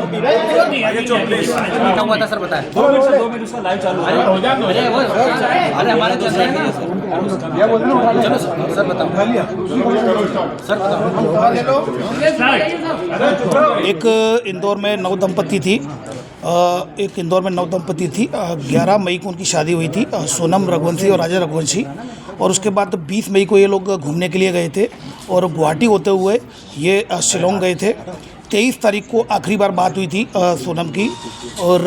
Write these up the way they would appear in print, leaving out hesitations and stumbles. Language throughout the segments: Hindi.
क्या हुआ था सर बताएं। 2 मिनट उसका लाइव चालू है। अरे हमारे चल रहे हैं ना चलो सर बताओ सर बताओ। एक इंदौर में नव दंपति थी 11 मई को उनकी शादी हुई थी सोनम रघुवंशी और राजा रघुवंशी। और उसके बाद 20 मई को ये लोग घूमने के लिए गए थे और गुवाहाटी होते हुए ये शिलोंग गए थे। 23 तारीख को आखिरी बार बात हुई थी सोनम की, और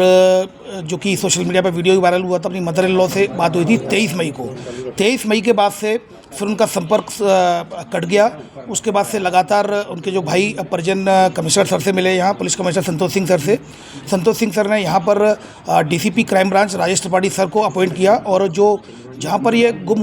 जो कि सोशल मीडिया पर वीडियो वायरल हुआ था, अपनी मदर इन लॉ से बात हुई थी 23 मई को। 23 मई के बाद से फिर उनका संपर्क कट गया। उसके बाद से लगातार उनके जो भाई परिजन कमिश्नर सर से मिले, यहाँ police commissioner Santosh Singh sir से। संतोष सिंह सर ने यहाँ पर DCP crime branch Rajesh Tripathi sir को अपॉइंट किया, और जो जहाँ पर ये गुम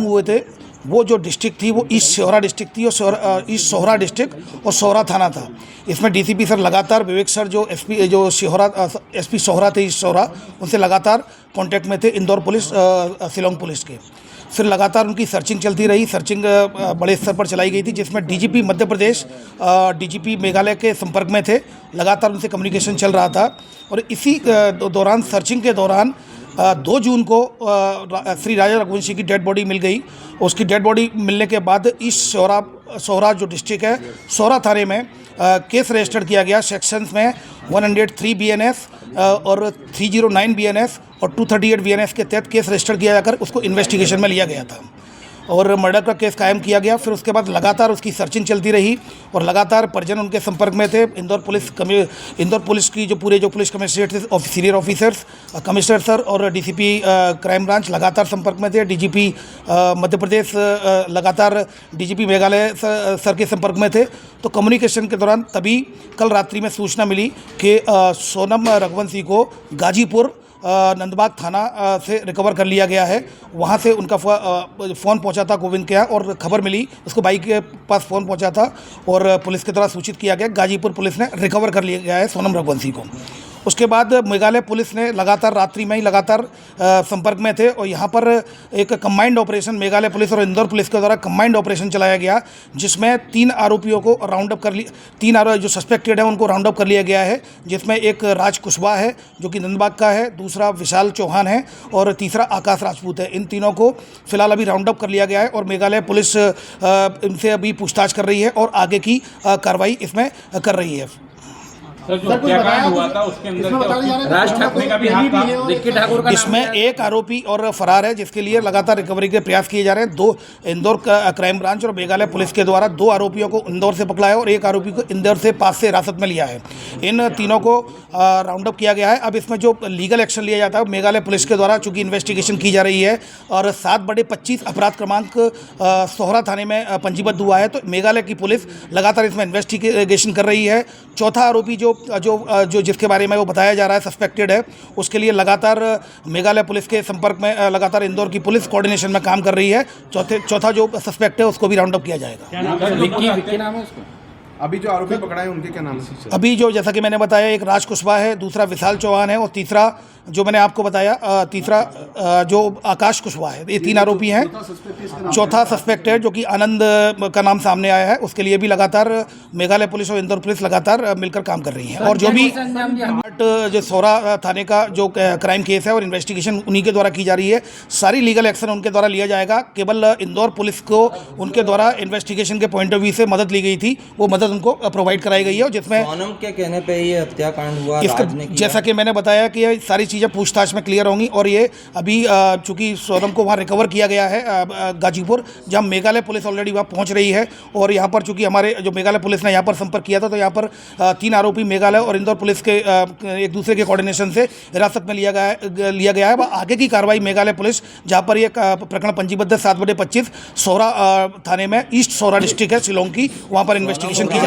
हुए थे वो जो डिस्ट्रिक्ट थी वो ईस्ट सोहरा डिस्ट्रिक्ट थी, और ईस्ट सोहरा डिस्ट्रिक्ट और सोहरा थाना था। इसमें डीसीपी सर लगातार, विवेक सर जो एसपी जो एसपी सोहरा थे ईस्ट सोहरा, उनसे लगातार कांटेक्ट में थे इंदौर पुलिस शिलोंग पुलिस के। फिर लगातार उनकी सर्चिंग चलती रही। सर्चिंग बड़े स्तर पर चलाई गई थी, जिसमें डीजीपी मध्य प्रदेश, डीजीपी मेघालय के संपर्क में थे। लगातार उनसे कम्युनिकेशन चल रहा था, और इसी दौरान सर्चिंग के दौरान 2 जून को श्री राजा रघुवंशी की डेड बॉडी मिल गई। उसकी डेड बॉडी मिलने के बाद ईस्ट सोहरा जो डिस्ट्रिक्ट है, सोहरा थाने में केस रजिस्टर्ड किया गया। सेक्शंस में 103 BNS और 309 BNS और 238 BNS के तहत केस रजिस्टर किया जाकर उसको इन्वेस्टिगेशन में लिया गया था और मर्डर का केस कायम किया गया। फिर उसके बाद लगातार उसकी सर्चिंग चलती रही और लगातार परिजन उनके संपर्क में थे। इंदौर पुलिस की जो पुलिस कमिश्नरेट थे, सीनियर ऑफिसर्स, कमिश्नर सर और डीसीपी क्राइम ब्रांच लगातार संपर्क में थे। डीजीपी मध्य प्रदेश लगातार डीजीपी मेघालय सर के संपर्क में थे। तो कम्युनिकेशन के दौरान तभी कल रात्रि में सूचना मिली कि सोनम रघुवंशी को गाजीपुर नंदबाग थाना से रिकवर कर लिया गया है। वहाँ से उनका फ़ोन पहुँचा था गोविंद के यहाँ, और खबर मिली, उसको भाई के पास फ़ोन पहुँचा था और पुलिस के द्वारा सूचित किया गया। गाजीपुर पुलिस ने रिकवर कर लिया गया है सोनम रघुवंशी को। उसके बाद मेघालय पुलिस ने लगातार रात्रि में ही लगातार संपर्क में थे, और यहाँ पर एक कंबाइंड ऑपरेशन मेघालय पुलिस और इंदौर पुलिस के द्वारा कंबाइंड ऑपरेशन चलाया गया, जिसमें 3 आरोपियों को राउंड अप कर लिया। 3 आरोपी जो सस्पेक्टेड हैं उनको राउंड अप कर लिया गया है, जिसमें एक राज कुशवाहा है जो कि नंदबाग का है, दूसरा विशाल चौहान है और तीसरा आकाश राजपूत है। इन तीनों को फिलहाल अभी राउंड अप कर लिया गया है, और मेघालय पुलिस इनसे अभी पूछताछ कर रही है और आगे की कार्रवाई इसमें कर रही है। सर जो हत्याकांड हुआ था उसके अंदर राज ठाकुर का भी हाथ था, रिक्की ठाकुर का इसमें एक आरोपी और फरार है, जिसके लिए लगातार रिकवरी के प्रयास किए जा रहे हैं। 2 इंदौर क्राइम ब्रांच और मेघालय पुलिस के द्वारा 2 आरोपियों को इंदौर से पकड़ा है और एक आरोपी को इंदौर से पास से हिरासत में लिया है। इन तीनों को राउंड अप किया गया है। अब इसमें जो लीगल एक्शन लिया जाता है मेघालय पुलिस के द्वारा, चूँकि इन्वेस्टिगेशन की जा रही है और 7/25 अपराध क्रमांक सोहरा थाने में पंजीबद्ध हुआ है, तो मेघालय की पुलिस लगातार इसमें इन्वेस्टिगेशन कर रही है। चौथा आरोपी जो जिसके बारे में वो बताया जा रहा है सस्पेक्टेड है, उसके लिए लगातार मेघालय पुलिस के संपर्क में लगातार इंदौर की पुलिस कोऑर्डिनेशन में काम कर रही है। चौथा जो सस्पेक्ट है उसको भी राउंड अप किया जाएगा। विक्की नाम है उसका। अभी जो आरोपी पकड़ा है उनके क्या नाम है? अभी जो जैसा कि मैंने बताया, एक राज कुशवाहा है, दूसरा विशाल चौहान है और तीसरा जो मैंने आपको बताया तीसरा जो आकाश कुशवाहा है। ये 3 आरोपी हैं। चौथा सस्पेक्ट है जो कि आनंद का नाम सामने आया है, उसके लिए भी लगातार मेघालय पुलिस और इंदौर पुलिस लगातार मिलकर काम कर रही है। और जो भी जो सोहरा थाने का जो क्राइम केस है और इन्वेस्टिगेशन उन्हीं के द्वारा की जा रही है, सारी लीगल एक्शन उनके द्वारा लिया जाएगा। केवल इंदौर पुलिस को उनके द्वारा इन्वेस्टिगेशन के पॉइंट ऑफ व्यू से मदद ली गई थी, वो मदद उनको प्रोवाइड कराई गई है। और जिसमें सोनम के कहने पे ये हत्याकांड हुआ, जैसा कि मैंने बताया कि ये सारी चीज़ें पूछताछ में क्लियर होंगी। और ये अभी चूंकि सोनम को वहाँ रिकवर किया गया है गाजीपुर, जहाँ मेघालय पुलिस ऑलरेडी वहाँ पहुँच रही है, और यहाँ पर चूंकि हमारे जो मेघालय पुलिस ने यहाँ पर संपर्क किया था, तो यहाँ पर 3 आरोपी मेघालय और इंदौर पुलिस के एक दूसरे के कोऑर्डिनेशन से हिरासत में लिया गया है। आगे की कार्रवाई मेघालय पुलिस, जहाँ पर यह प्रकरण पंजीबद्ध है 7/25 सोहरा थाने में, ईस्ट सोहरा डिस्ट्रिक्ट है शिलोंग की, वहाँ पर इन्वेस्टिगेशन की जाएगी।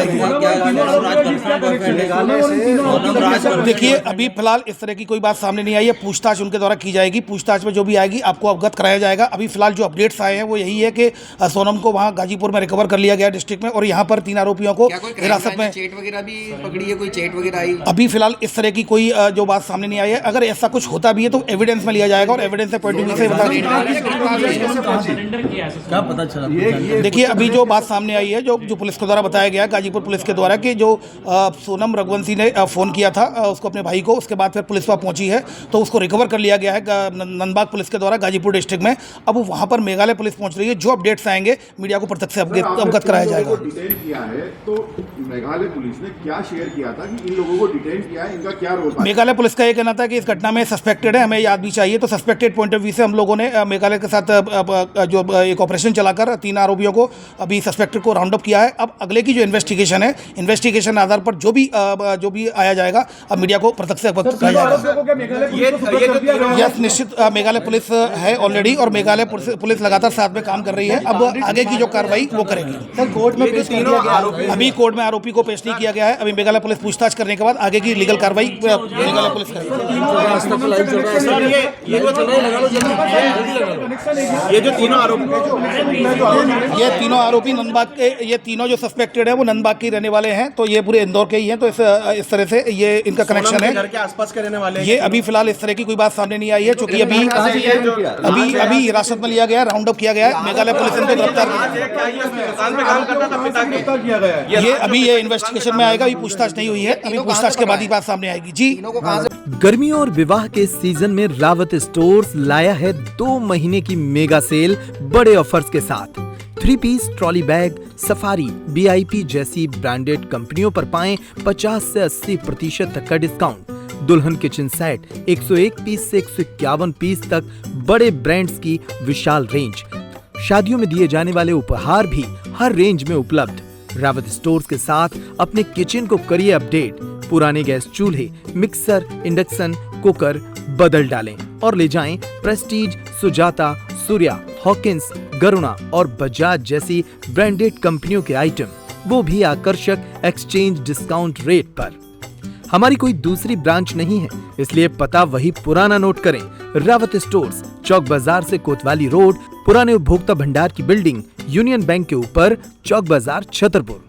देखिए अभी फिलहाल इस तरह की कोई बात सामने नहीं आई है, पूछताछ उनके द्वारा की जाएगी। पूछताछ में जो भी आएगी आपको अवगत कराया जाएगा। अभी फिलहाल जो अपडेट्स आए हैं वो यही है कि सोनम को वहाँ गाजीपुर में रिकवर कर लिया गया डिस्ट्रिक्ट में, और यहाँ पर 3 आरोपियों को हिरासत में चेट वगैरह भी पकड़ी है, कोई चेट वगैरह आई? अभी फिलहाल इस तरह की कोई जो बात सामने नहीं आई है। अगर ऐसा कुछ होता भी है तो एविडेंस में लिया जाएगा, और एविडेंस से पॉइंट ऑफ व्यू से क्या पता चला? देखिए अभी जो बात सामने आई है, जो पुलिस के द्वारा बताया गया, गाजीपुर पुलिस के द्वारा कि जो सोनम रघुवंशी ने फ़ोन किया था उसको अपने भाई को, उसके बाद फिर पुलिस वहाँ पहुंची है तो उसको रिकवर कर लिया गया है नंदबाग पुलिस के द्वारा गाजीपुर डिस्ट्रिक्ट में। अब वहाँ पर मेघालय पुलिस पहुँच रही है। जो अपडेट्स आएंगे मीडिया को प्रत्यक्ष से अवगत कराया जाएगा। डिटेन किया है तो मेघालय पुलिस ने क्या शेयर किया था कि इन लोगों को डिटेन किया है, इनका क्या रोल? मेघालय पुलिस का ये कहना था कि इस घटना में सस्पेक्टेड है, हमें याद भी चाहिए। तो सस्पेक्टेड पॉइंट ऑफ व्यू से हम लोगों ने मेघालय के साथ जो एक ऑपरेशन चलाकर 3 आरोपियों को अभी सस्पेक्टेड को राउंड अप किया है। अब अगले की जो इन्वेस्टिगेशन है, इन्वेस्टिगेशन आधार पर जो भी आया जाएगा अब मीडिया को प्रत्यक्ष से अवगत कराया जाएगा। यस, निश्चित मेघालय पुलिस है ऑलरेडी और मेघालय पुलिस लगातार साथ में काम कर रही है। अब आगे की जो कार्रवाई वो करेगी। सर कोर्ट में पेश कर दिया गया, अभी कोर्ट में आरोपी को पेश नहीं किया गया है। अभी मेघालय पुलिस पूछताछ करने के बाद आगे की लीगल कार्रवाई मेघालय पुलिस करेगी। ये जो तीनों आरोपी ये तीनों आरोपी नंदबाग के, ये तीनों जो सस्पेक्टेड है वो नंदबाग के रहने वाले हैं। तो ये पूरे इंदौर के ही हैं। तो इस तरह से ये इनका कनेक्शन है। घर के आसपास के रहने वाले ये अभी फिलहाल इस तरह की कोई बात सामने नहीं आई है, क्योंकि अभी हिरासत में लिया गया, राउंड अप किया गया है। मेघालय पुलिस इनको गिरफ्तार किया गया है। ये अभी ये इन्वेस्टिगेशन में आएगा। अभी पूछताछ नहीं हुई है, अभी पूछताछ के बाद ही बात सामने आएगी। जी, गर्मियों और विवाह के सीजन में रावत स्टोर्स लाया है 2 महीने की मेगा सेल बड़े ऑफर्स के साथ। 3 piece trolley bag, Safari, VIP जैसी ब्रांडेड कंपनियों पर पाएं 50 से 80% तक का डिस्काउंट। दुल्हन किचन सेट 101 पीस से 151 पीस तक बड़े ब्रांड्स की विशाल रेंज। शादियों में दिए जाने वाले उपहार भी हर रेंज में उपलब्ध। रावत स्टोर्स के साथ अपने किचन को करिए अपडेट। पुराने गैस चूल्हे, मिक्सर, इंडक्शन, कुकर बदल डालें और ले जाएं प्रेस्टीज, सुजाता, सूर्या, हॉकिंस, गरुणा और बजाज जैसी ब्रांडेड कंपनियों के आइटम, वो भी आकर्षक एक्सचेंज डिस्काउंट रेट पर। हमारी कोई दूसरी ब्रांच नहीं है, इसलिए पता वही पुराना नोट करें। रावत स्टोर्स, चौक बाजार से कोतवाली रोड, पुराने उपभोक्ता भंडार की बिल्डिंग, यूनियन बैंक के ऊपर, चौक बाजार, छतरपुर।